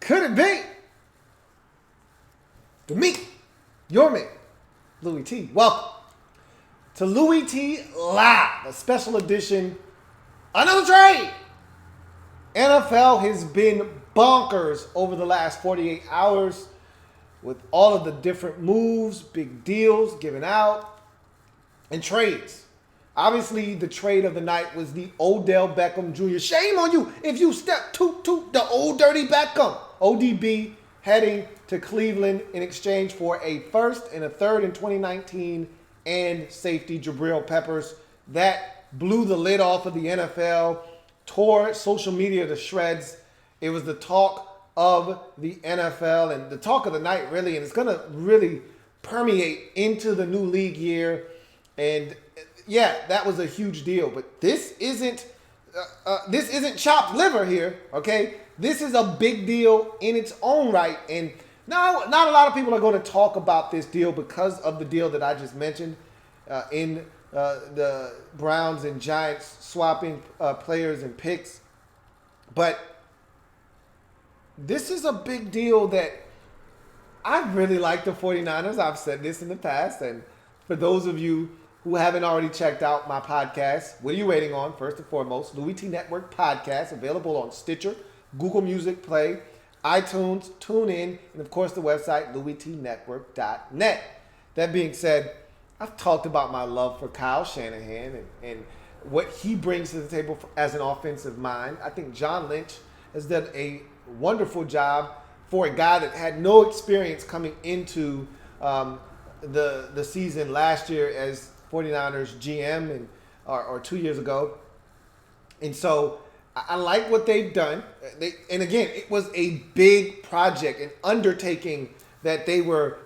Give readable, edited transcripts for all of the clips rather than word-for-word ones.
Could it be? To me, your man, Louie T. Welcome to Louie T Live, a special edition, another trade. NFL has been bonkers over the last 48 hours with all of the different moves, big deals given out, and trades. Obviously, the trade of the night was the Odell Beckham Jr. Shame on you if you step to the old dirty Beckham. ODB heading to Cleveland in exchange for a first and a third in 2019 and safety Jabril Peppers. That blew the lid off of the NFL, tore social media to shreds. It was the talk of the NFL and the talk of the night, really, and it's going to really permeate into the new league year. And yeah, that was a huge deal. But this isn't chopped liver here, okay? This is a big deal in its own right. And now, not a lot of people are going to talk about this deal because of the deal that I just mentioned in the Browns and Giants swapping players and picks. But this is a big deal that I really like the 49ers. I've said this in the past. And for those of you who haven't already checked out my podcast, what are you waiting on? First and foremost, Louie T Network Podcast, available on Stitcher, Google Music Play, iTunes, TuneIn, and of course the website, louietnetwork.net. That being said, I've talked about my love for Kyle Shanahan and what he brings to the table as an offensive mind. I think John Lynch has done a wonderful job for a guy that had no experience coming into the season last year as 49ers GM or 2 years ago. And so I like what they've done. And again, it was a big project, an undertaking that they were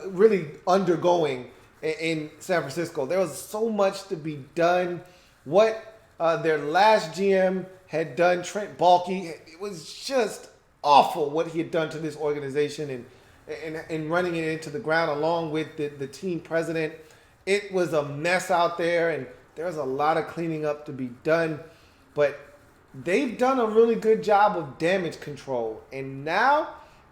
really undergoing in San Francisco. There was so much to be done. What their last GM had done, Trent Baalke, it was just awful what he had done to this organization and running it into the ground along with the team president. It was a mess out there, and there's a lot of cleaning up to be done. But they've done a really good job of damage control. And now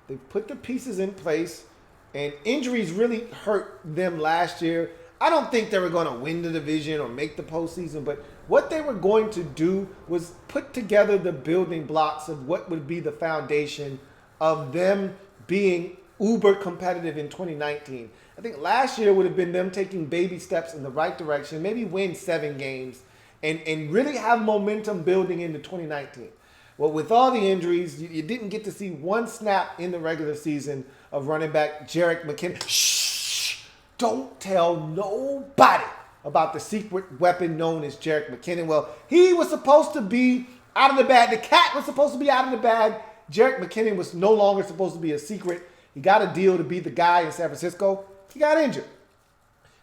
they've put the pieces in place, and injuries really hurt them last year. I don't think they were going to win the division or make the postseason, but what they were going to do was put together the building blocks of what would be the foundation of them being uber competitive in 2019. I think last year would have been them taking baby steps in the right direction, maybe win 7 games, and really have momentum building into 2019. Well, with all the injuries, you didn't get to see one snap in the regular season of running back Jerick McKinnon. Shh! Don't tell nobody about the secret weapon known as Jerick McKinnon. Well, he was supposed to be out of the bag. The cat was supposed to be out of the bag. Jerick McKinnon was no longer supposed to be a secret. He got a deal to be the guy in San Francisco. He got injured.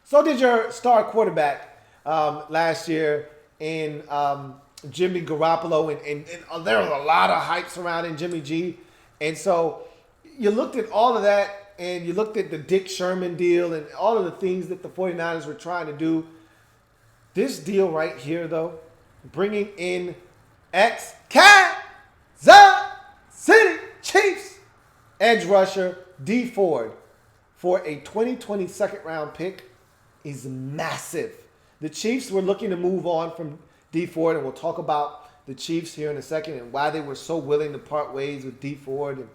So did your star quarterback last year in Jimmy Garoppolo. And there was a lot of hype surrounding Jimmy G. And so you looked at all of that, and you looked at the Dick Sherman deal and all of the things that the 49ers were trying to do. This deal right here, though, bringing in ex-Kansas City Chiefs edge rusher Dee Ford for a 2020 second-round pick is massive. The Chiefs were looking to move on from Dee Ford, and we'll talk about the Chiefs here in a second and why they were so willing to part ways with Dee Ford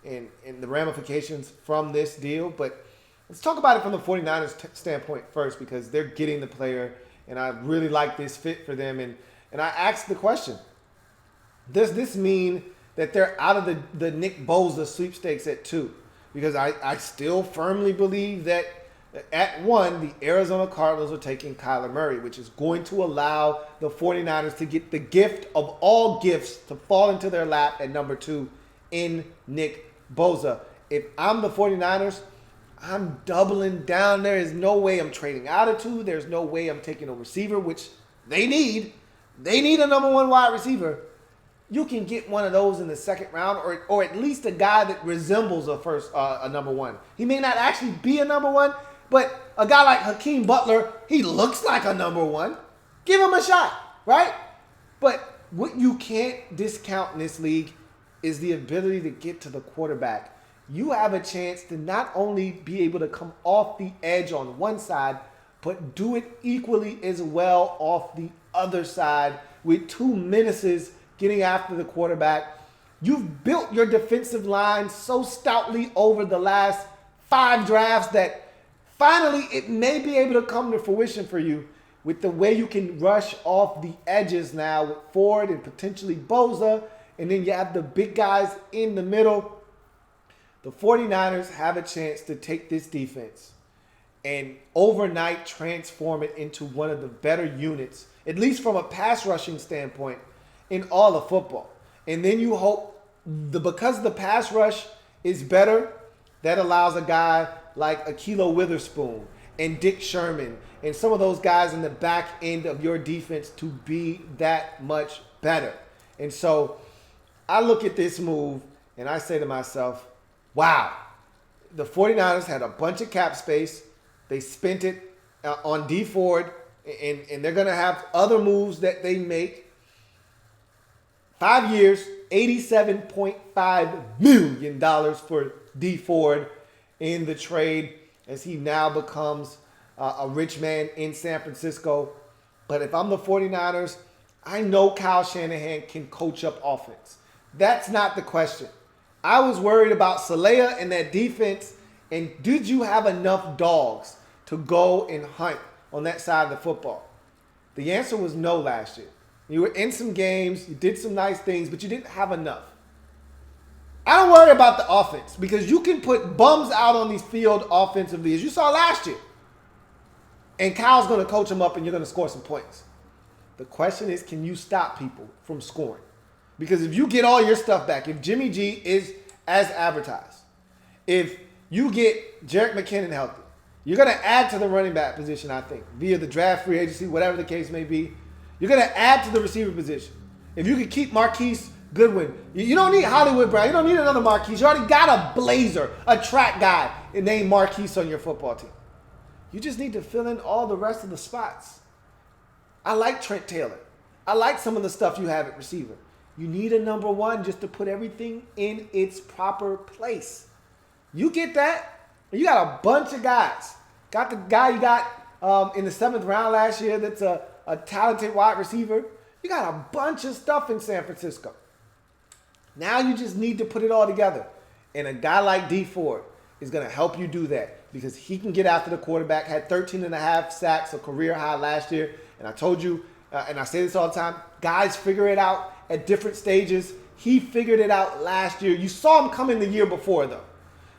and the ramifications from this deal. But let's talk about it from the 49ers standpoint first, because they're getting the player, and I really like this fit for them. And I asked the question, does this mean that they're out of the Nick Bosa sweepstakes at 2? Because I still firmly believe that at 1, the Arizona Cardinals are taking Kyler Murray, which is going to allow the 49ers to get the gift of all gifts to fall into their lap at number 2 in Nick Bosa. If I'm the 49ers, I'm doubling down. There is no way I'm trading out of 2. There's no way I'm taking a receiver, which they need. They need a number 1 wide receiver. You can get one of those in the second round, or at least a guy that resembles a number 1. He may not actually be a number 1, but a guy like Hakeem Butler, he looks like a number 1. Give him a shot, right? But what you can't discount in this league is the ability to get to the quarterback. You have a chance to not only be able to come off the edge on one side, but do it equally as well off the other side with two menaces getting after the quarterback. You've built your defensive line so stoutly over the last 5 drafts that finally it may be able to come to fruition for you with the way you can rush off the edges now with Ford and potentially Bosa, and then you have the big guys in the middle. The 49ers have a chance to take this defense and overnight transform it into one of the better units, at least from a pass rushing standpoint, in all of football. And then you hope, because the pass rush is better, that allows a guy like Ahkello Witherspoon and Dick Sherman and some of those guys in the back end of your defense to be that much better. And so I look at this move and I say to myself, wow, the 49ers had a bunch of cap space. They spent it on Dee Ford, and they're going to have other moves that they make. 5 years, $87.5 million for Dee Ford in the trade as he now becomes a rich man in San Francisco. But if I'm the 49ers, I know Kyle Shanahan can coach up offense. That's not the question. I was worried about Saleh and that defense, and did you have enough dogs to go and hunt on that side of the football? The answer was no last year. You were in some games, you did some nice things, but you didn't have enough. I don't worry about the offense because you can put bums out on these field offensively, as you saw last year. And Kyle's going to coach them up and you're going to score some points. The question is, can you stop people from scoring? Because if you get all your stuff back, if Jimmy G is as advertised, if you get Jerick McKinnon healthy, you're going to add to the running back position, I think, via the draft, free agency, whatever the case may be. You're going to add to the receiver position. If you can keep Marquise Goodwin, you don't need Hollywood Brown. You don't need another Marquise. You already got a blazer, a track guy named Marquise on your football team. You just need to fill in all the rest of the spots. I like Trent Taylor. I like some of the stuff you have at receiver. You need a number one just to put everything in its proper place. You get that, and you got a bunch of guys. Got the guy you got in the 7th round last year that's a talented wide receiver. You got a bunch of stuff in San Francisco. Now you just need to put it all together. And a guy like Dee Ford is going to help you do that because he can get after the quarterback, had 13.5 sacks, a career high last year. And I told you, and I say this all the time, guys figure it out at different stages. He figured it out last year. You saw him coming the year before, though.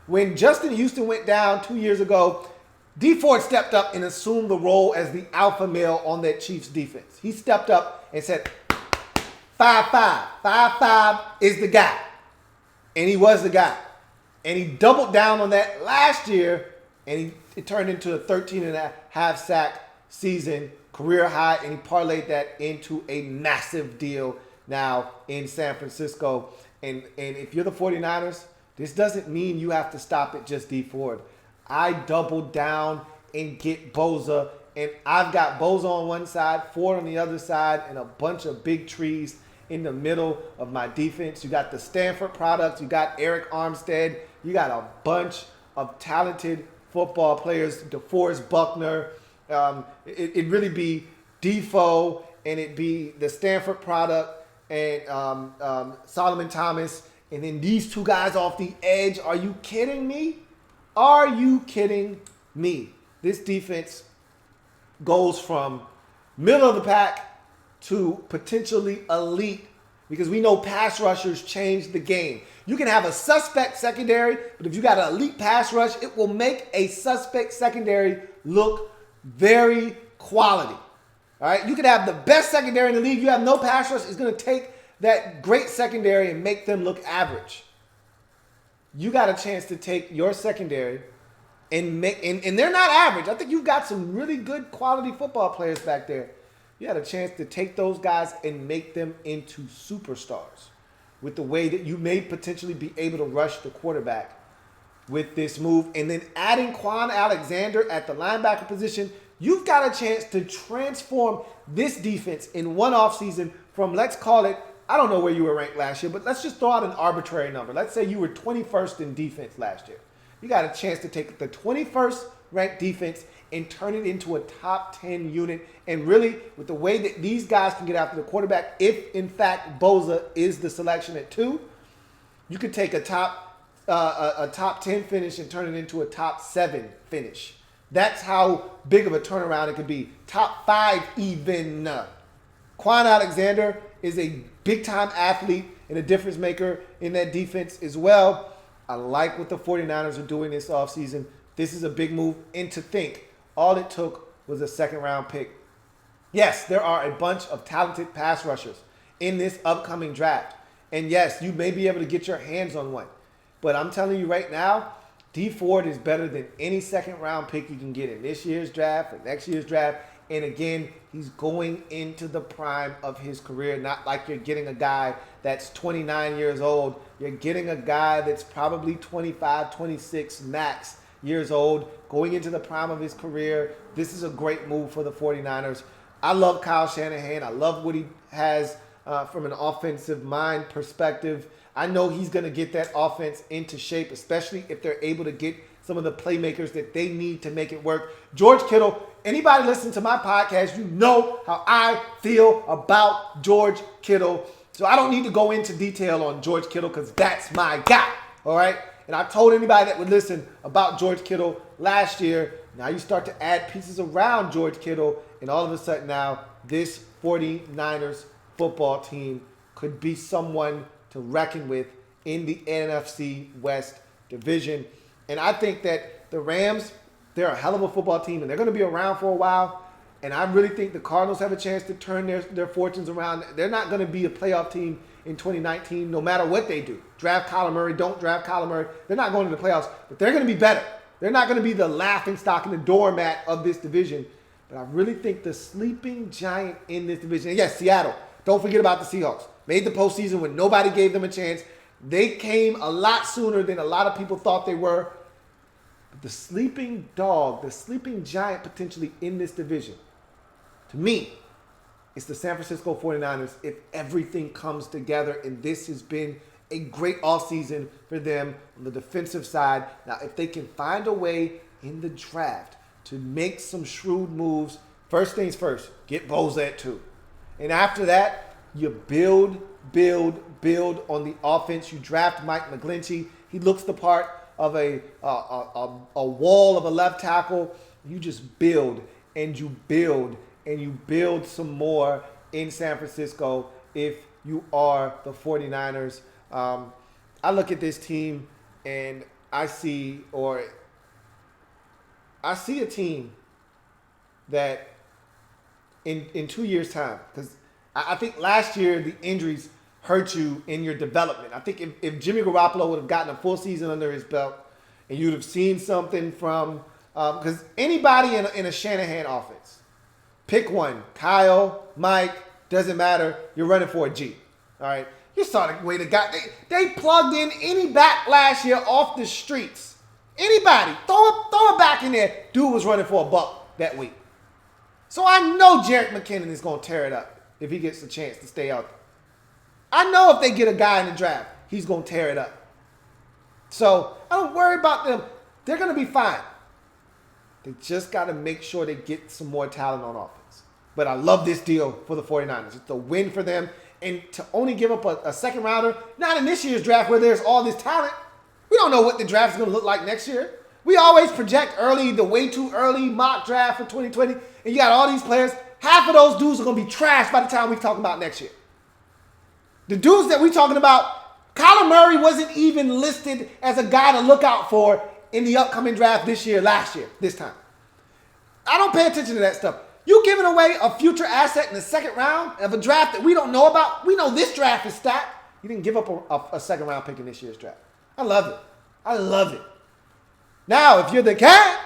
When Justin Houston went down 2 years ago, Dee Ford stepped up and assumed the role as the alpha male on that Chiefs defense. He stepped up and said, 5'5", 5'5" is the guy. And he was the guy. And he doubled down on that last year, and it turned into a 13.5 sack season, career high, and he parlayed that into a massive deal now in San Francisco. And if you're the 49ers, this doesn't mean you have to stop at just Dee Ford. I doubled down and get Bosa, and I've got Bosa on one side, Ford on the other side, and a bunch of big trees in the middle of my defense. You got the Stanford products. You got Eric Armstead. You got a bunch of talented football players, DeForest Buckner. It'd really be Defoe, and it'd be the Stanford product and Solomon Thomas, and then these two guys off the edge. Are you kidding me? Are you kidding me? This defense goes from middle of the pack to potentially elite because we know pass rushers change the game. You can have a suspect secondary, but if you got an elite pass rush, it will make a suspect secondary look very quality. All right? You can have the best secondary in the league. You have no pass rush. It's going to take that great secondary and make them look average. You got a chance to take your secondary and make, and they're not average. I think you've got some really good quality football players back there. You had a chance to take those guys and make them into superstars with the way that you may potentially be able to rush the quarterback with this move. And then adding Kwon Alexander at the linebacker position, you've got a chance to transform this defense in one offseason from, let's call it, I don't know where you were ranked last year, but let's just throw out an arbitrary number. Let's say you were 21st in defense last year. You got a chance to take the 21st ranked defense and turn it into a top 10 unit. And really, with the way that these guys can get after the quarterback, if in fact Bosa is the selection at 2, you could take a top 10 finish and turn it into a top 7 finish. That's how big of a turnaround it could be. Top 5 even. Kwon Alexander is a big-time athlete and a difference maker in that defense as well. I like what the 49ers are doing this offseason. This is a big move. And to think, all it took was a second-round pick. Yes, there are a bunch of talented pass rushers in this upcoming draft. And yes, you may be able to get your hands on one. But I'm telling you right now, Dee Ford is better than any second-round pick you can get in this year's draft or next year's draft. And again, he's going into the prime of his career, not like you're getting a guy that's 29 years old. You're getting a guy that's probably 25, 26 max years old, going into the prime of his career. This is a great move for the 49ers. I love Kyle Shanahan. I love what he has from an offensive mind perspective. I know he's going to get that offense into shape, especially if they're able to get some of the playmakers that they need to make it work. George Kittle, anybody listening to my podcast, you know how I feel about George Kittle. So I don't need to go into detail on George Kittle because that's my guy, all right? And I told anybody that would listen about George Kittle last year. Now you start to add pieces around George Kittle, and all of a sudden now this 49ers football team could be someone to reckon with in the NFC West division. And I think that the Rams, they're a hell of a football team, and they're going to be around for a while. And I really think the Cardinals have a chance to turn their fortunes around. They're not going to be a playoff team in 2019, no matter what they do. Draft Kyler Murray, don't draft Kyler Murray. They're not going to the playoffs, but they're going to be better. They're not going to be the laughingstock and the doormat of this division. But I really think the sleeping giant in this division, and yes, Seattle, don't forget about the Seahawks. Made the postseason when nobody gave them a chance. They came a lot sooner than a lot of people thought they were. But the sleeping dog, the sleeping giant potentially in this division, to me, it's the San Francisco 49ers if everything comes together. And this has been a great offseason for them on the defensive side. Now, if they can find a way in the draft to make some shrewd moves, first things first, get Bosa at 2. And after that, you build on the offense. You draft Mike McGlinchey. He looks the part of a wall of a left tackle. You just build and you build and you build some more in San Francisco if you are the 49ers. I look at this team and I see a team that in 2 years' time, because I think last year the injuries hurt you in your development. I think if Jimmy Garoppolo would have gotten a full season under his belt and you'd have seen something from because anybody in a Shanahan offense, pick one, Kyle, Mike, doesn't matter, you're running for a G. All right? You saw the way the guy, they plugged in any back last year off the streets. Anybody, throw it back in there. Dude was running for a buck that week. So I know Jerick McKinnon is going to tear it up if he gets the chance to stay out there. I know if they get a guy in the draft, he's going to tear it up. So I don't worry about them. They're going to be fine. They just got to make sure they get some more talent on offense. But I love this deal for the 49ers. It's a win for them. And to only give up a second rounder, not in this year's draft where there's all this talent. We don't know what the draft is going to look like next year. We always project early, the way too early mock draft for 2020. And you got all these players. Half of those dudes are going to be trashed by the time we talk about next year. The dudes that we're talking about, Kyler Murray wasn't even listed as a guy to look out for in the upcoming draft this year, last year, this time. I don't pay attention to that stuff. You giving away a future asset in the second round of a draft that we don't know about. We know this draft is stacked. You didn't give up a second round pick in this year's draft. I love it. I love it. Now, if you're the Kansas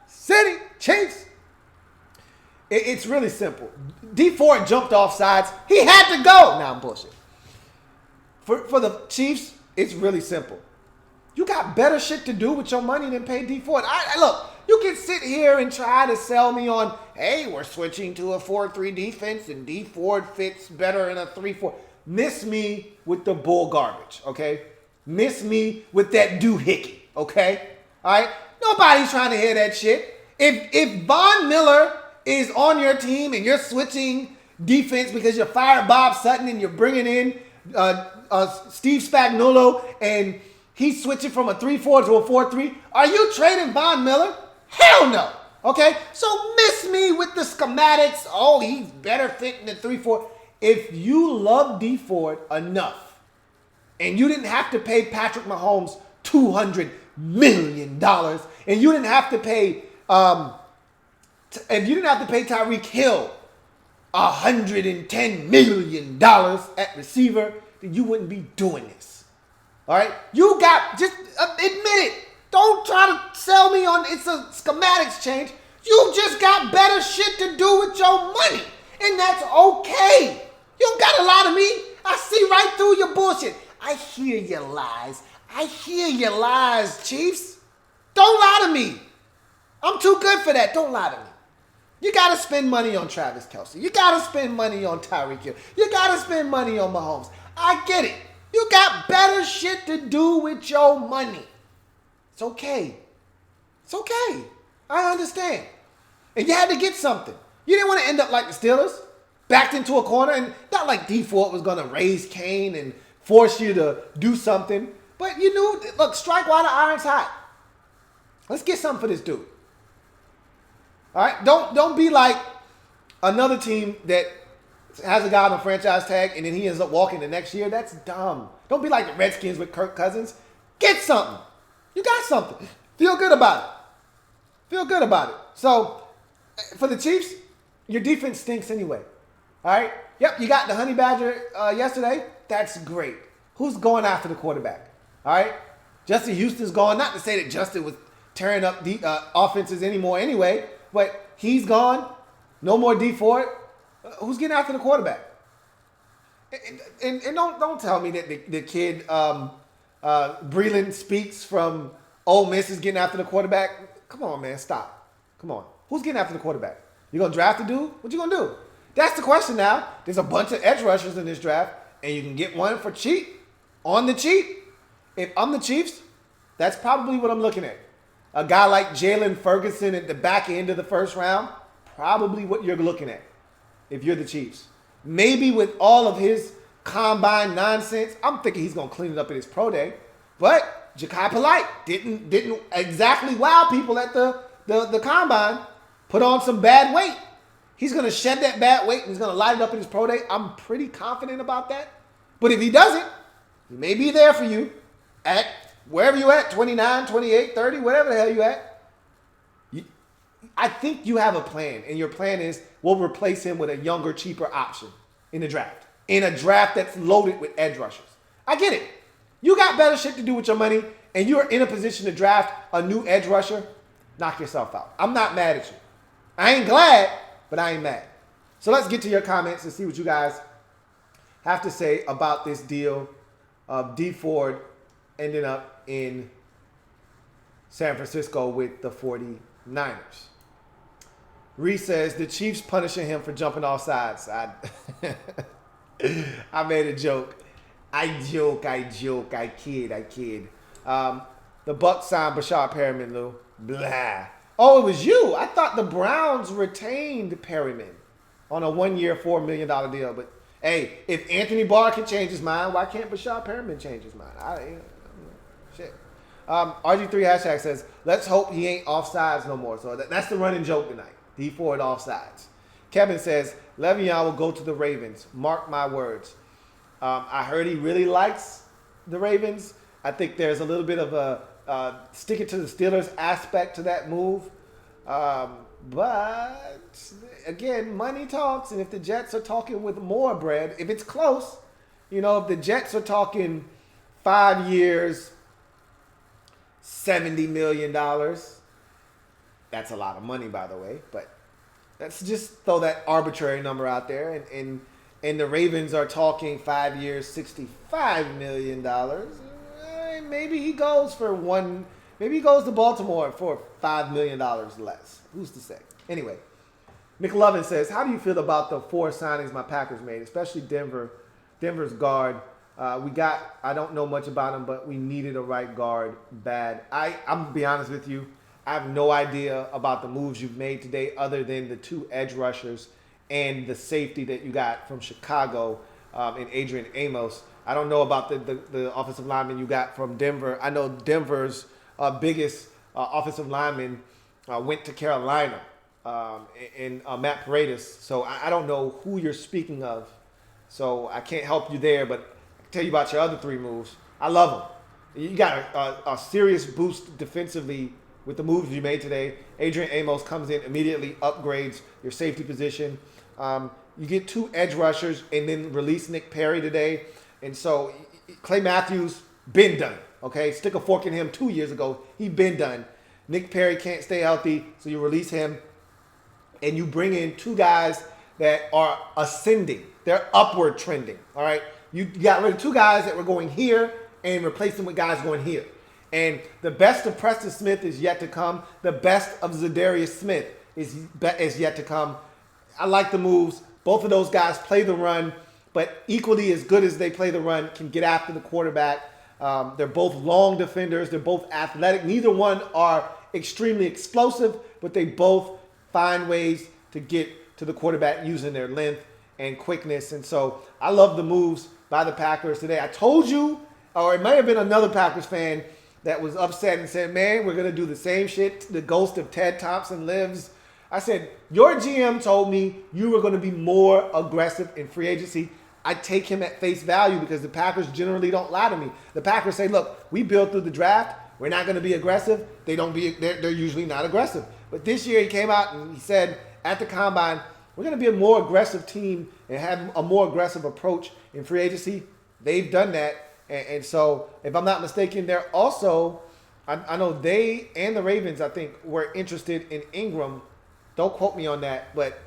City Chiefs, it's really simple. Dee Ford jumped off sides. He had to go. Now I'm bullshit. For the Chiefs, it's really simple. You got better shit to do with your money than pay Dee Ford. Look, You can sit here and try to sell me on, hey, we're switching to a 4-3 defense and Dee Ford fits better in a 3-4. Miss me with the bull garbage, okay? Miss me with that doohickey, okay? All right? Nobody's trying to hear that shit. If Von Miller is on your team and you're switching defense because you fired Bob Sutton and you're bringing in Steve Spagnuolo and he's switching from a 3-4 to a 4-3, are you trading Von Miller? Hell no. Okay? So miss me with the schematics. Oh, he's better fitting the 3-4. If you love Dee Ford enough and you didn't have to pay Patrick Mahomes $200 million and you didn't have to pay Tyreek Hill $110 million at receiver, then you wouldn't be doing this. All right? You got, just admit it. Don't try to sell me on it's a schematics change. You just got better shit to do with your money. And that's okay. You don't got to lie to me. I see right through your bullshit. I hear your lies. I hear your lies, Chiefs. Don't lie to me. I'm too good for that. Don't lie to me. You got to spend money on Travis Kelce. You got to spend money on Tyreek Hill. You got to spend money on Mahomes. I get it. You got better shit to do with your money. It's okay. It's okay. I understand. And you had to get something. You didn't want to end up like the Steelers, backed into a corner, and not like Dee Ford was going to raise Cain and force you to do something. But you knew, look, strike while the iron's hot. Let's get something for this dude. All right? Don't be like another team that has a guy on a franchise tag and then he ends up walking the next year. That's dumb. Don't be like the Redskins with Kirk Cousins. Get something. You got something. Feel good about it. Feel good about it. So, for the Chiefs, your defense stinks anyway. All right? Yep, you got the Honey Badger yesterday. That's great. Who's going after the quarterback? All right? Justin Houston's gone. Not to say that Justin was tearing up the offenses anymore anyway, but he's gone. No more Dee Ford. Who's getting after the quarterback? And don't tell me that the kid Breland Speaks from Ole Miss is getting after the quarterback. Come on, man. Stop. Come on. Who's getting after the quarterback? You going to draft a dude? What you going to do? That's the question now. There's a bunch of edge rushers in this draft, and you can get one for cheap, on the cheap. If I'm the Chiefs, that's probably what I'm looking at. A guy like Jalen Ferguson at the back end of the first round, probably what you're looking at if you're the Chiefs. Maybe with all of his combine nonsense, I'm thinking he's going to clean it up at his pro day. But Ja'Kai Polite didn't exactly wow people at the combine. Put on some bad weight. He's going to shed that bad weight and he's going to light it up in his pro day. I'm pretty confident about that. But if he doesn't, he may be there for you at wherever you at, 29, 28, 30, whatever the hell you at. I think you have a plan, and your plan is we'll replace him with a younger, cheaper option in the draft. In a draft that's loaded with edge rushers. I get it. You got better shit to do with your money, and you're in a position to draft a new edge rusher. Knock yourself out. I'm not mad at you. I ain't glad, but I ain't mad. So let's get to your comments and see what you guys have to say about this deal of Dee Ford ending up in San Francisco with the 49ers. Reese says, the Chiefs punishing him for jumping off sides. I made a joke. I kid. The Bucs signed Bashard Perriman, Lou. Blah. Oh, it was you. I thought the Browns retained Perriman on a 1-year, $4 million deal. But, hey, if Anthony Barr can change his mind, why can't Bashard Perriman change his mind? Shit. RG3 hashtag says, let's hope he ain't offsides no more. So that's the running joke tonight. Dee Ford offsides. Kevin says, Le'Veon will go to the Ravens. Mark my words. I heard he really likes the Ravens. I think there's a little bit of a stick it to the Steelers aspect to that move. But, again, money talks. And if the Jets are talking with more bread, if it's close, if the Jets are talking 5 years, $70 million, that's a lot of money, by the way. But let's just throw that arbitrary number out there. And the Ravens are talking 5 years, $65 million. Maybe he goes for Maybe he goes to Baltimore for $5 million less. Who's to say? Anyway, McLovin says, how do you feel about the 4 signings my Packers made, especially Denver's guard? I don't know much about him, but we needed a right guard bad. I'm going to be honest with you. I have no idea about the moves you've made today other than the 2 edge rushers and the safety that you got from Chicago and Adrian Amos. I don't know about the offensive lineman you got from Denver. I know Denver's biggest offensive lineman went to Carolina in Matt Paredes. So I don't know who you're speaking of. So I can't help you there, but I can tell you about your other 3 moves. I love them. You got a serious boost defensively with the moves you made today. Adrian Amos comes in, immediately upgrades your safety position. You get 2 edge rushers and then release Nick Perry today. And so Clay Matthews, been done. Okay, stick a fork in him 2 years ago. He been done. Nick Perry can't stay healthy, so you release him. And you bring in 2 guys that are ascending. They're upward trending. All right, you got rid of 2 guys that were going here and replaced them with guys going here. And the best of Preston Smith is yet to come. The best of Zadarius Smith is yet to come. I like the moves. Both of those guys play the run, but equally as good as they play the run, can get after the quarterback. They're both long defenders. They're both athletic. Neither one are extremely explosive, but they both find ways to get to the quarterback using their length and quickness. And so I love the moves by the Packers today. I told you, or it may have been another Packers fan that was upset and said, man, we're going to do the same shit. The ghost of Ted Thompson lives. I said, your GM told me you were going to be more aggressive in free agency. I take him at face value because the Packers generally don't lie to me. The Packers say, look, we build through the draft. We're not going to be aggressive. They're usually not aggressive. But this year he came out and he said at the Combine, we're going to be a more aggressive team and have a more aggressive approach in free agency. They've done that. And so, if I'm not mistaken, they're also, I know they and the Ravens, I think, were interested in Ingram. Don't quote me on that, but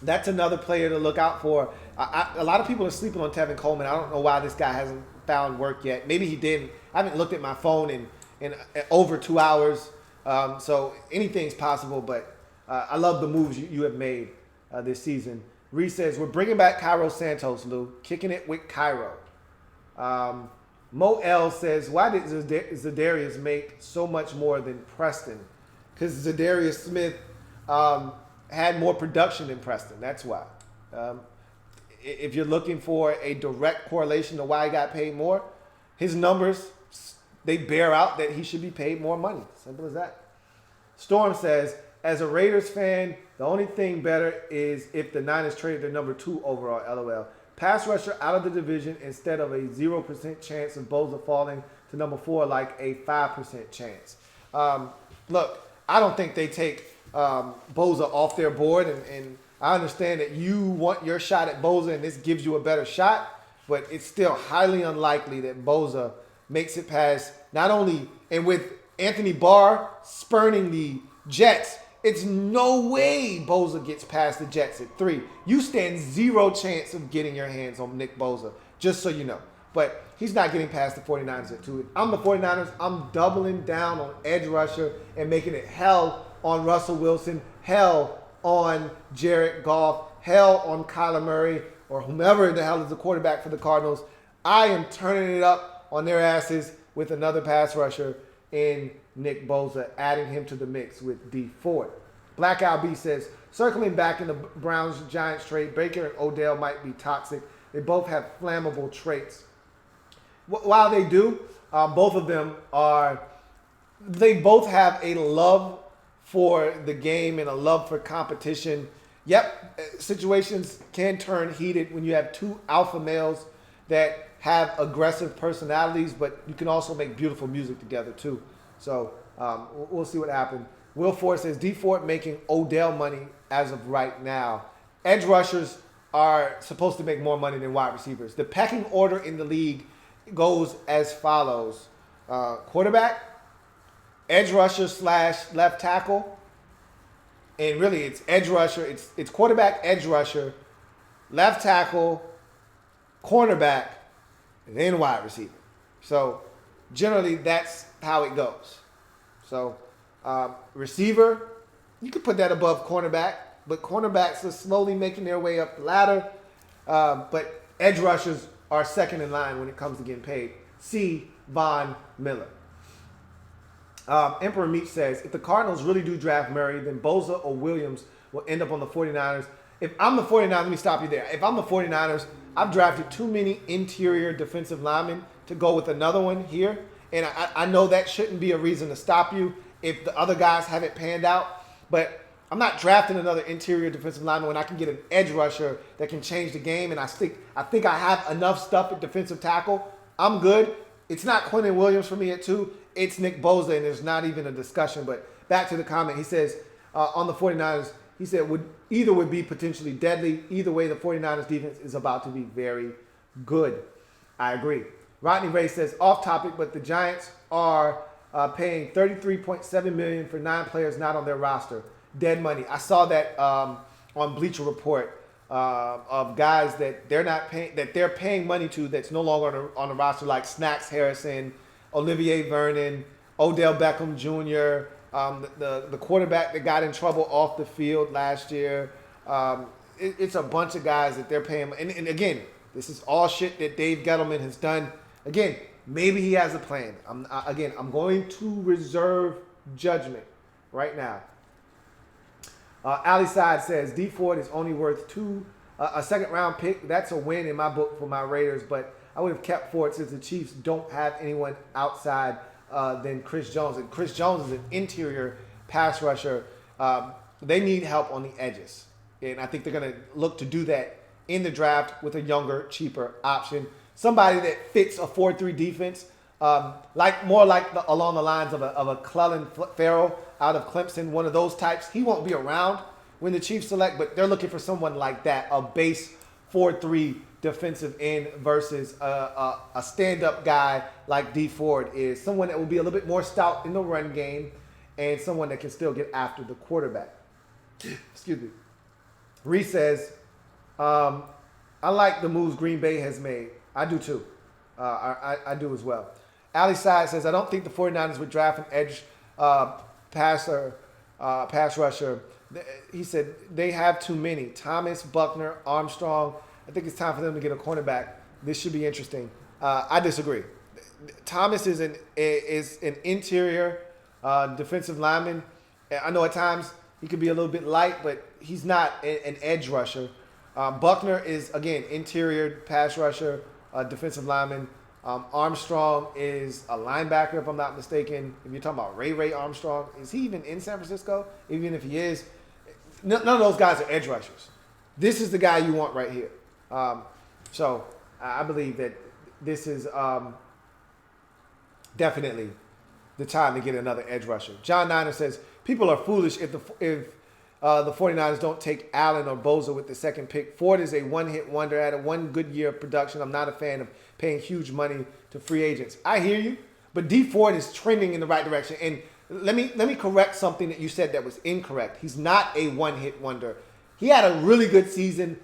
that's another player to look out for. A lot of people are sleeping on Tevin Coleman. I don't know why this guy hasn't found work yet. Maybe he didn't. I haven't looked at my phone in over 2 hours. So anything's possible, but I love the moves you have made this season. Reese says, we're bringing back Cairo Santos, Lou. Kicking it with Cairo. Mo L says, why did Zadarius make so much more than Preston? Because Zadarius Smith had more production than Preston. That's why. If you're looking for a direct correlation to why he got paid more, his numbers, they bear out that he should be paid more money. Simple as that. Storm says, as a Raiders fan, the only thing better is if the Niners traded their number 2 overall, LOL. Pass rusher out of the division instead of a 0% chance of Bosa falling to number 4, like a 5% chance. Look, I don't think they take Bosa off their board, and I understand that you want your shot at Bosa and this gives you a better shot, but it's still highly unlikely that Bosa makes it past not only, and with Anthony Barr spurning the Jets, it's no way Bosa gets past the Jets at 3. You stand 0 chance of getting your hands on Nick Bosa, just so you know. But he's not getting past the 49ers at 2. I'm the 49ers. I'm doubling down on edge rusher and making it hell on Russell Wilson, hell on Jared Goff, hell on Kyler Murray, or whomever the hell is the quarterback for the Cardinals. I am turning it up on their asses with another pass rusher in Nick Bosa, adding him to the mix with Dee Ford. Black Al B says, circling back in the Browns-Giants trade, Baker and Odell might be toxic. They both have flammable traits. While they do, both of them they both have a love for the game and a love for competition. Yep, situations can turn heated when you have 2 alpha males that have aggressive personalities, but you can also make beautiful music together too. So we'll see what happens. Will Ford says, Dee Ford making Odell money as of right now. Edge rushers are supposed to make more money than wide receivers. The pecking order in the league goes as follows. Quarterback, edge rusher / left tackle. And really it's edge rusher. It's quarterback, edge rusher, left tackle, cornerback, and then wide receiver. So generally that's how it goes. So receiver, you could put that above cornerback, but cornerbacks are slowly making their way up the ladder. But edge rushers are second in line when it comes to getting paid. See Von Miller. Emperor Meat says, if the Cardinals really do draft Murray, then Bosa or Williams will end up on the 49ers. If I'm the 49ers, let me stop you there. If I'm the 49ers, I've drafted too many interior defensive linemen to go with another one here. And I know that shouldn't be a reason to stop you if the other guys haven't panned out. But I'm not drafting another interior defensive lineman when I can get an edge rusher that can change the game. And I think I have enough stuff at defensive tackle. I'm good. It's not Quentin Williams for me at 2. It's Nick Bosa, and there's not even a discussion. But back to the comment, he says on the 49ers, he said would be potentially deadly. Either way, the 49ers defense is about to be very good. I agree. Rodney Ray says, off topic, but the Giants are paying $33.7 million for 9 players not on their roster. Dead money. I saw that on Bleacher Report of guys that they're paying money to that's no longer on the roster, like Snacks Harrison, Olivier Vernon, Odell Beckham Jr., the quarterback that got in trouble off the field last year. It's a bunch of guys that they're paying. And again, this is all shit that Dave Gettleman has done. Again, maybe he has a plan. I'm going to reserve judgment right now. Ali Side says, Dee Ford is only worth a second-round pick. That's a win in my book for my Raiders, but I would have kept Ford since the Chiefs don't have anyone outside than Chris Jones. And Chris Jones is an interior pass rusher. They need help on the edges. And I think they're going to look to do that in the draft with a younger, cheaper option. Somebody that fits a 4-3 defense, along the lines of a Clellan Ferrell out of Clemson, one of those types. He won't be around when the Chiefs select, but they're looking for someone like that, a base 4-3 defensive end versus a stand-up guy like Dee Ford is. Someone that will be a little bit more stout in the run game and someone that can still get after the quarterback. Excuse me. Reese says, I like the moves Green Bay has made. I do too. I do as well. Ali Side says, I don't think the 49ers would draft an edge pass rusher. He said they have too many. Thomas, Buckner, Armstrong. I think it's time for them to get a cornerback. This should be interesting. I disagree. Thomas is an interior defensive lineman. I know at times he could be a little bit light, but he's not an edge rusher. Buckner is, again, interior pass rusher, defensive lineman. Armstrong is a linebacker, if I'm not mistaken. If you're talking about Ray Armstrong, is he even in San Francisco? Even if he is, none of those guys are edge rushers. This is the guy you want right here. So I believe that this is definitely the time to get another edge rusher. John Niner says, people are foolish if the 49ers don't take Allen or Bosa with the second pick. Ford is a one-hit wonder. Had a one good year of production. I'm not a fan of paying huge money to free agents. I hear you, but Dee Ford is trending in the right direction. And let me correct something that you said that was incorrect. He's not a one-hit wonder. He had a really good season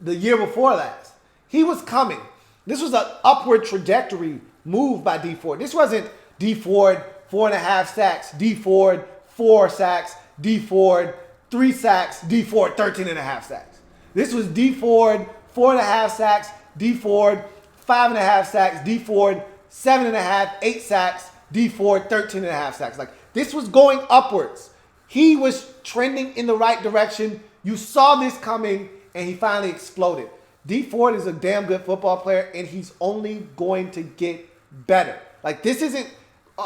the year before last. He was coming. This was an upward trajectory move by Dee Ford. This wasn't Dee Ford 4.5 sacks, Dee Ford 4 sacks, Dee Ford 3 sacks, Dee Ford 13.5 sacks. This was Dee Ford 4.5 sacks, Dee Ford 5.5 sacks, Dee Ford 7.5, 8 sacks, Dee Ford 13.5 sacks. Like, this was going upwards. He was trending in the right direction. You saw this coming, and he finally exploded. Dee Ford is a damn good football player, and he's only going to get better. Like, this isn't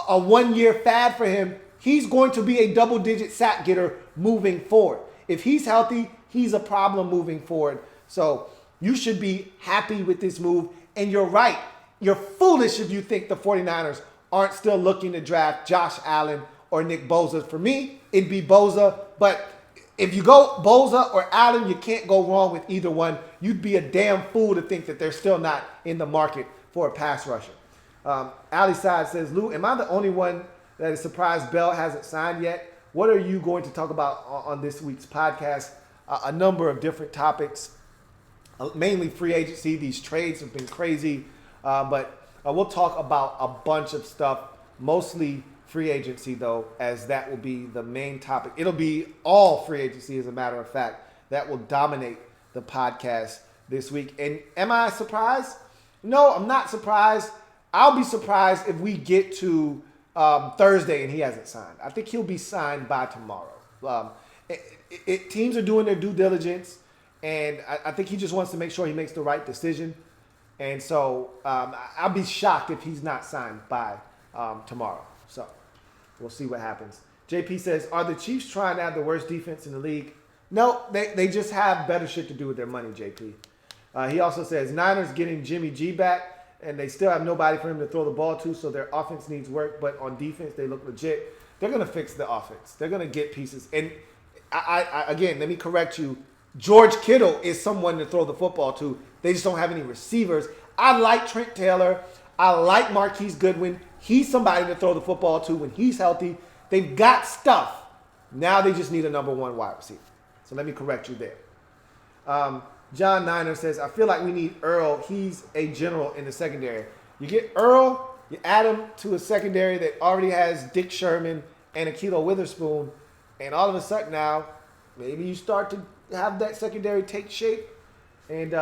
a one-year fad for him. He's going to be a double-digit sack getter moving forward. If he's healthy, he's a problem moving forward. So you should be happy with this move. And you're right. You're foolish if you think the 49ers aren't still looking to draft Josh Allen or Nick Bosa. For me, it'd be Bosa. But if you go Bosa or Allen, you can't go wrong with either one. You'd be a damn fool to think that they're still not in the market for a pass rusher. Ali Side says, Lou, am I the only one that is surprised Bell hasn't signed yet? What are you going to talk about on this week's podcast? A number of different topics, mainly free agency. These trades have been crazy. But We'll talk about a bunch of stuff, mostly free agency, though, as that will be the main topic. It'll be all free agency, as a matter of fact. That will dominate the podcast this week. And am I surprised? No, I'm not surprised. I'll be surprised if we get to Thursday and he hasn't signed. I think he'll be signed by tomorrow. Teams are doing their due diligence, and I think he just wants to make sure he makes the right decision. And so I'll be shocked if he's not signed by tomorrow. So we'll see what happens. JP says, are the Chiefs trying to have the worst defense in the league? No, they just have better shit to do with their money, JP. He also says, Niners getting Jimmy G back, and they still have nobody for him to throw the ball to, so their offense needs work. But on defense, they look legit. They're going to fix the offense. They're going to get pieces. And I again, let me correct you. George Kittle is someone to throw the football to. They just don't have any receivers. I like Trent Taylor. I like Marquise Goodwin. He's somebody to throw the football to when he's healthy. They've got stuff. Now they just need a number one wide receiver. So let me correct you there. John Niner says, I feel like we need Earl. He's a general in the secondary. You get Earl, you add him to a secondary that already has Dick Sherman and Ahkello Witherspoon, and all of a sudden now, maybe you start to have that secondary take shape and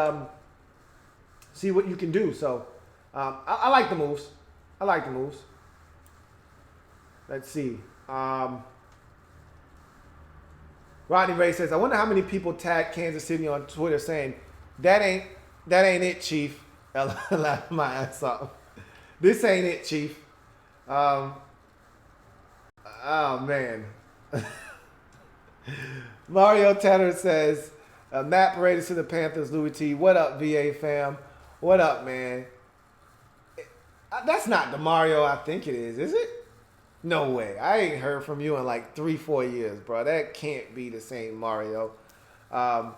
see what you can do. So I like the moves. I like the moves. Let's see. Rodney Ray says, I wonder how many people tagged Kansas City on Twitter saying, that ain't it, Chief. Laugh my ass off. This ain't it, Chief. Oh, man. Mario Tanner says, Matt Paredes to the Panthers, Louie T. What up, VA fam? What up, man? That's not the Mario I think it is it? No way. I ain't heard from you in like 3-4 years, bro. That can't be the same Mario. Yeah,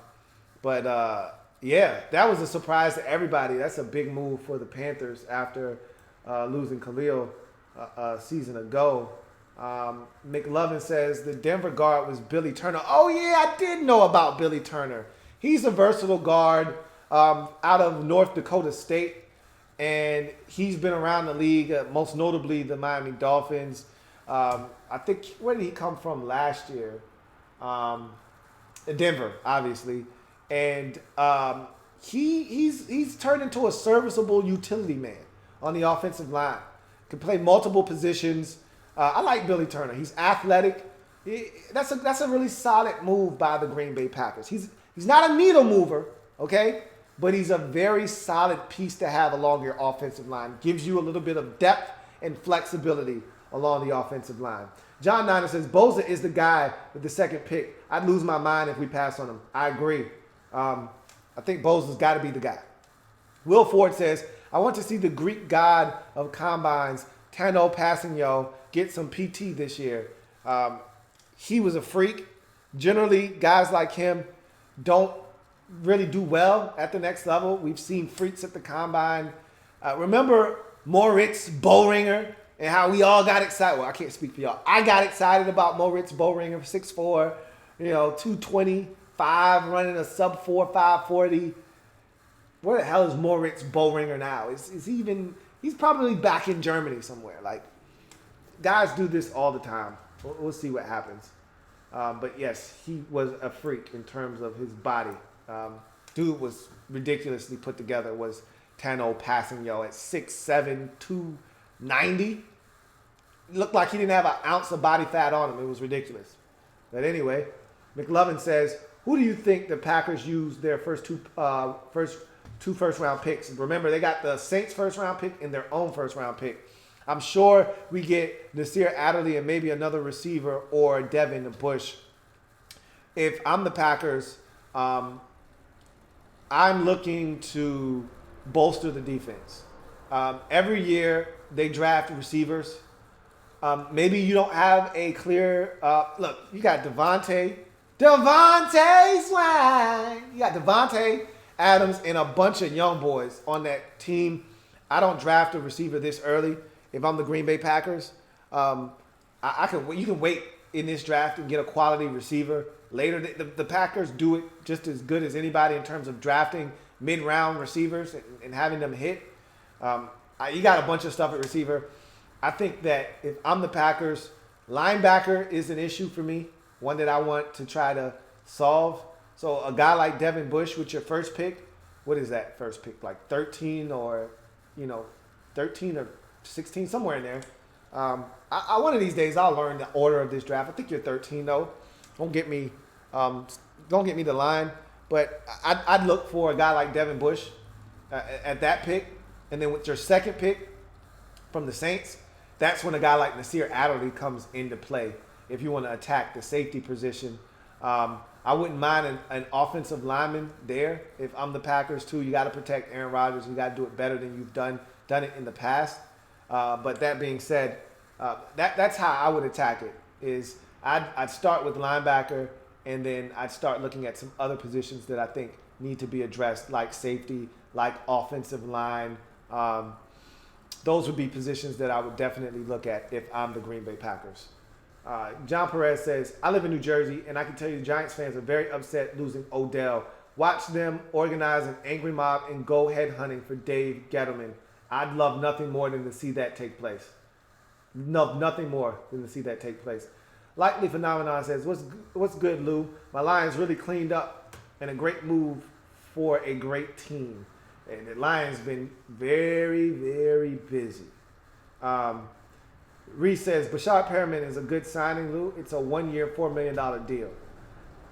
that was a surprise to everybody. That's a big move for the Panthers after losing Khalil a season ago. McLovin says the Denver guard was Billy Turner. Oh, yeah, I did know about Billy Turner. He's a versatile guard out of North Dakota State. And he's been around the league, most notably the Miami Dolphins. I think, where did he come from last year? Denver, obviously. And he's turned into a serviceable utility man on the offensive line. Can play multiple positions. I like Billy Turner. He's athletic. That's a really solid move by the Green Bay Packers. He's not a needle mover, okay? But he's a very solid piece to have along your offensive line. Gives you a little bit of depth and flexibility along the offensive line. John Niner says, Bosa is the guy with the second pick. I'd lose my mind if we pass on him. I agree. I think Bosa's got to be the guy. Will Ford says, I want to see the Greek god of combines, Tano Passigno, get some PT this year. He was a freak. Generally, guys like him don't really do well at the next level. We've seen freaks at the combine. Remember Moritz Boehringer and how we all got excited. Well, I can't speak for y'all. I got excited about Moritz Boehringer, 6'4", 225, running a sub-4, 540. Where the hell is Moritz Boehringer now? He's probably back in Germany somewhere. Like, guys do this all the time. We'll see what happens. But yes, he was a freak in terms of his body. Dude was ridiculously put together. Was Tano Passigno at 6'7", 290. Looked like he didn't have an ounce of body fat on him. It was ridiculous. But anyway, McLovin says, who do you think the Packers used their first two first-round picks? Remember, they got the Saints first-round pick and their own first-round pick. I'm sure we get Nasir Adderley and maybe another receiver or Devin Bush. If I'm the Packers, I'm looking to bolster the defense. Every year they draft receivers. Maybe you don't have a clear look. You got Devontae Swag. You got Devontae Adams and a bunch of young boys on that team. I don't draft a receiver this early. If I'm the Green Bay Packers, you can wait in this draft and get a quality receiver. Later, the Packers do it just as good as anybody in terms of drafting mid-round receivers and having them hit. You got a bunch of stuff at receiver. I think that if I'm the Packers, linebacker is an issue for me, one that I want to try to solve. So a guy like Devin Bush with your first pick, what is that first pick? Like 13 or 13 or 16, somewhere in there. One of these days I'll learn the order of this draft. I think you're 13 though. Don't get me the line. But I'd look for a guy like Devin Bush at that pick. And then with your second pick from the Saints, that's when a guy like Nasir Adderley comes into play if you want to attack the safety position. I wouldn't mind an offensive lineman there if I'm the Packers too. You got to protect Aaron Rodgers. You got to do it better than you've done it in the past. But that being said, that's how I would attack it. Is I'd start with linebacker, and then I'd start looking at some other positions that I think need to be addressed, like safety, like offensive line. Those would be positions that I would definitely look at if I'm the Green Bay Packers. John Perez says, I live in New Jersey, and I can tell you Giants fans are very upset losing Odell. Watch them organize an angry mob and go head hunting for Dave Gettleman. I'd love nothing more than to see that take place. No, nothing more than to see that take place. Likely Phenomenon says, what's good, Lou? My Lions really cleaned up and a great move for a great team. And the Lions been very, very busy. Reese says, Bashard Perriman is a good signing, Lou. It's a 1-year, $4 million deal.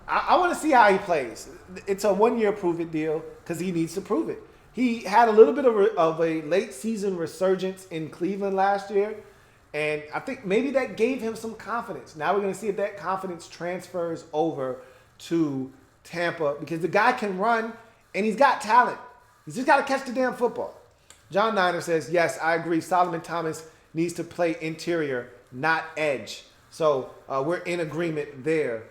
I want to see how he plays. It's a 1-year prove-it deal because he needs to prove it. He had a little bit of a late season resurgence in Cleveland last year, and I think maybe that gave him some confidence. Now we're going to see if that confidence transfers over to Tampa because the guy can run and he's got talent. He's just got to catch the damn football. John Niner says, yes, I agree. Solomon Thomas needs to play interior, not edge. So we're in agreement there.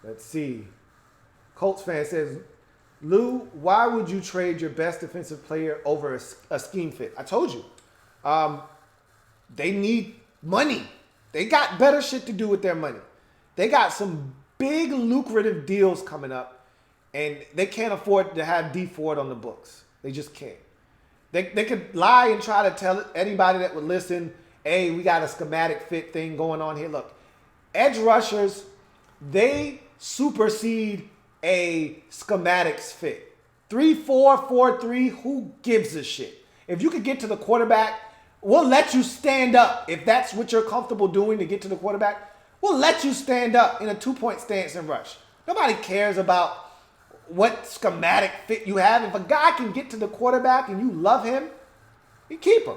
Let's see. Colts fan says, Lou, why would you trade your best defensive player over a scheme fit? I told you. They need money. They got better shit to do with their money. They got some big lucrative deals coming up, and they can't afford to have Dee Ford on the books. They just can't. They could lie and try to tell anybody that would listen, hey, we got a schematic fit thing going on here. Look, edge rushers, they supersede a schematics fit. 3-4, 4-3, who gives a shit? If you could get to the quarterback, we'll let you stand up. If that's what you're comfortable doing to get to the quarterback, we'll let you stand up in a 2-point stance and rush. Nobody cares about what schematic fit you have. If a guy can get to the quarterback and you love him, you keep him.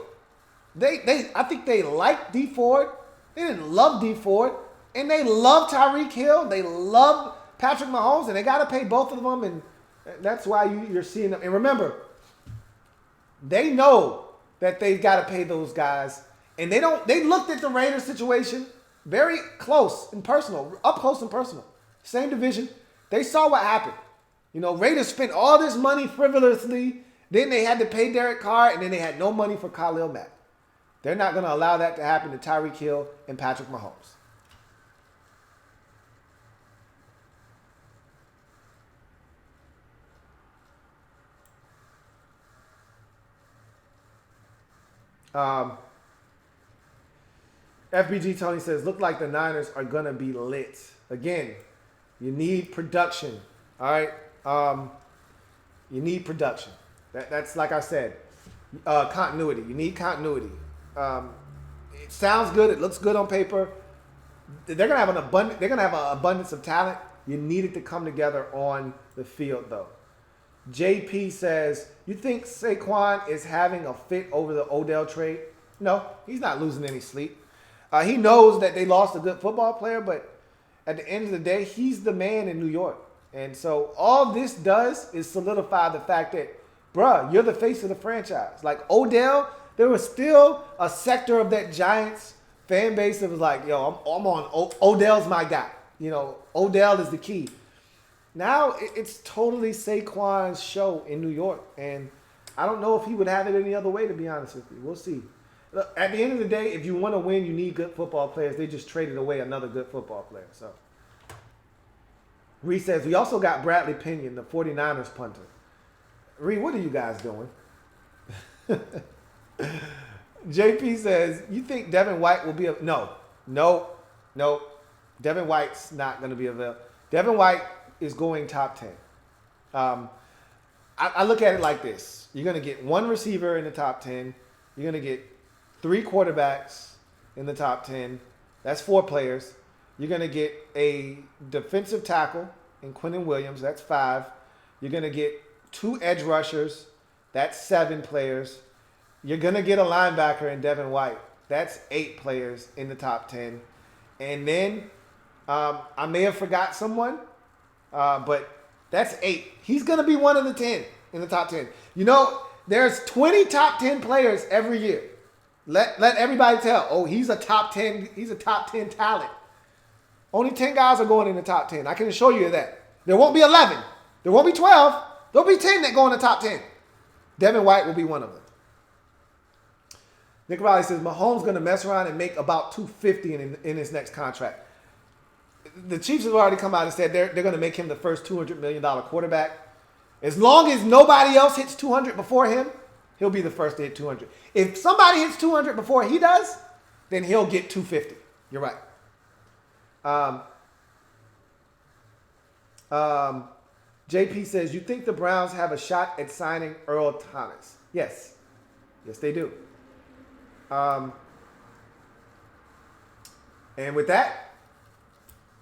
I think they like Dee Ford. They didn't love Dee Ford. And they love Tyreek Hill. They love Patrick Mahomes. And they got to pay both of them. And that's why you're seeing them. And remember, they know that they've got to pay those guys. And they looked at the Raiders situation very close and personal, up close and personal. Same division. They saw what happened. Raiders spent all this money frivolously. Then they had to pay Derek Carr, and then they had no money for Khalil Mack. They're not going to allow that to happen to Tyreek Hill and Patrick Mahomes. FBG Tony says, look like the Niners are going to be lit. Again, you need production. All right? You need production. That's like I said, continuity. You need continuity. It sounds good. It looks good on paper. They're gonna have an abundance of talent. You need it to come together on the field, though. JP says, you think Saquon is having a fit over the Odell trade? No, he's not losing any sleep. He knows that they lost a good football player, but at the end of the day, he's the man in New York. And so all this does is solidify the fact that, bruh, you're the face of the franchise. Like Odell, there was still a sector of that Giants fan base that was like, yo, I'm on Odell's my guy. Odell is the key. Now it's totally Saquon's show in New York. And I don't know if he would have it any other way, to be honest with you. We'll see. Look, at the end of the day, if you want to win, you need good football players. They just traded away another good football player. So Reese says, we also got Bradley Pinion, the 49ers punter. Reed, what are you guys doing? JP says, you think Devin White will be a... No. Devin White's not going to be available. Devin White is going top 10. I look at it like this. You're going to get one receiver in the top 10. You're going to get 3 quarterbacks in the top 10. That's 4 players. You're going to get a defensive tackle in Quentin Williams. That's 5. You're going to get 2 edge rushers. That's 7 players. You're going to get a linebacker in Devin White. That's 8 players in the top 10. And then I may have forgot someone, but that's 8. He's going to be one of the 10 in the top 10. You know, there's 20 top 10 players every year. Let everybody tell, oh, he's a top 10 talent. Only 10 guys are going in the top 10. I can assure you of that. There won't be 11. There won't be 12. There'll be 10 that go in the top 10. Devin White will be one of them. Nick Riley says, Mahomes going to mess around and make about $250 in his next contract. The Chiefs have already come out and said they're going to make him the first $200 million quarterback. As long as nobody else hits 200 before him, he'll be the first to hit 200. If somebody hits 200 before he does, then he'll get 250. You're right. JP says, you think the Browns have a shot at signing Earl Thomas? Yes. Yes, they do. And with that,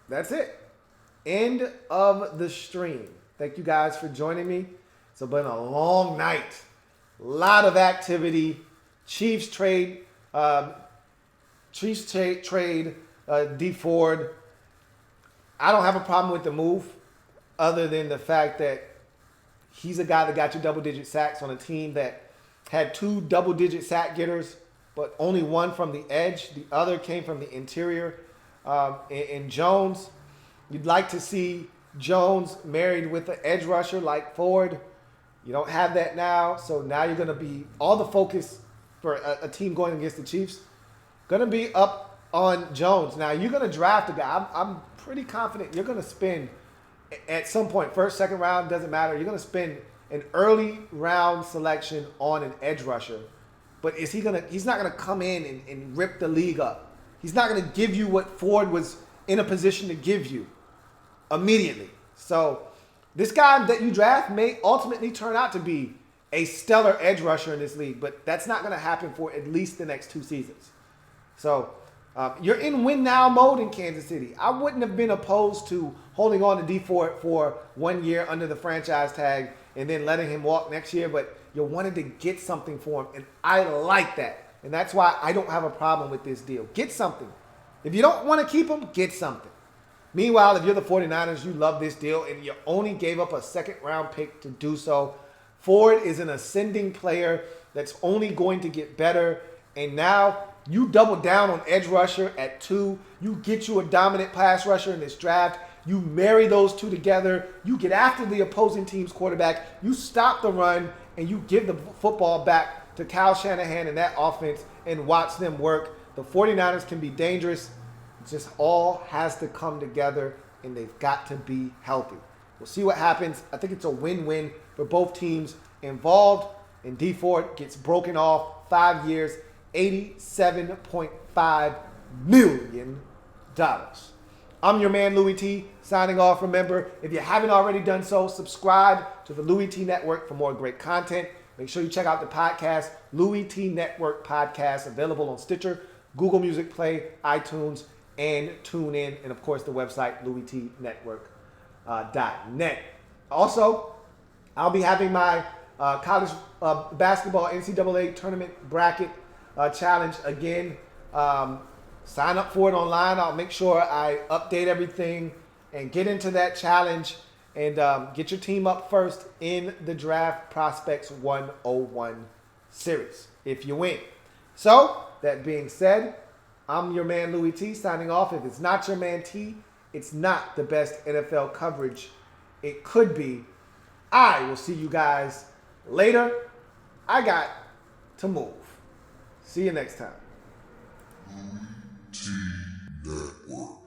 that's it. End of the stream. Thank you guys for joining me. It's been a long night. A lot of activity. Chiefs trade Dee Ford. I don't have a problem with the move other than the fact that he's a guy that got you double-digit sacks on a team that had 2 double-digit sack getters, but only one from the edge. The other came from the interior. In Jones, you'd like to see Jones married with an edge rusher like Ford. You don't have that now, so now you're going to be all the focus for a team going against the Chiefs going to be up on Jones. Now you're going to draft a guy. I'm pretty confident you're going to spend at some point, first, second round, doesn't matter. You're going to spend an early round selection on an edge rusher. But he's not going to come in and rip the league up. He's not going to give you what Ford was in a position to give you immediately. So this guy that you draft may ultimately turn out to be a stellar edge rusher in this league, but that's not going to happen for at least the next 2 seasons. So you're in win now mode in Kansas City. I wouldn't have been opposed to holding on to Dee Ford for 1 year under the franchise tag and then letting him walk next year, but you wanted to get something for him, and I like that. And that's why I don't have a problem with this deal. Get something. If you don't want to keep him, get something. Meanwhile, if you're the 49ers, you love this deal, and you only gave up a second-round pick to do so. Ford is an ascending player that's only going to get better, and now you double down on edge rusher at 2. You get you a dominant pass rusher in this draft. You marry those 2 together. You get after the opposing team's quarterback. You stop the run, and you give the football back to Kyle Shanahan and that offense and watch them work. The 49ers can be dangerous. It just all has to come together, and they've got to be healthy. We'll see what happens. I think it's a win-win for both teams involved, and Dee Ford gets broken off 5 years, $87.5 million. I'm your man, Louie T, signing off. Remember, if you haven't already done so, subscribe to the Louie T Network for more great content. Make sure you check out the podcast, Louie T Network Podcast, available on Stitcher, Google Music Play, iTunes, and TuneIn, and of course the website, louietnetwork.net. Also, I'll be having my college basketball NCAA tournament bracket challenge again. Sign up for it online. I'll make sure I update everything and get into that challenge and get your team up first in the Draft Prospects 101 series if you win. So, that being said, I'm your man Louie T signing off. If it's not your man T, it's not the best NFL coverage it could be. I will see you guys later. I got to move. See you next time. Louie T Network.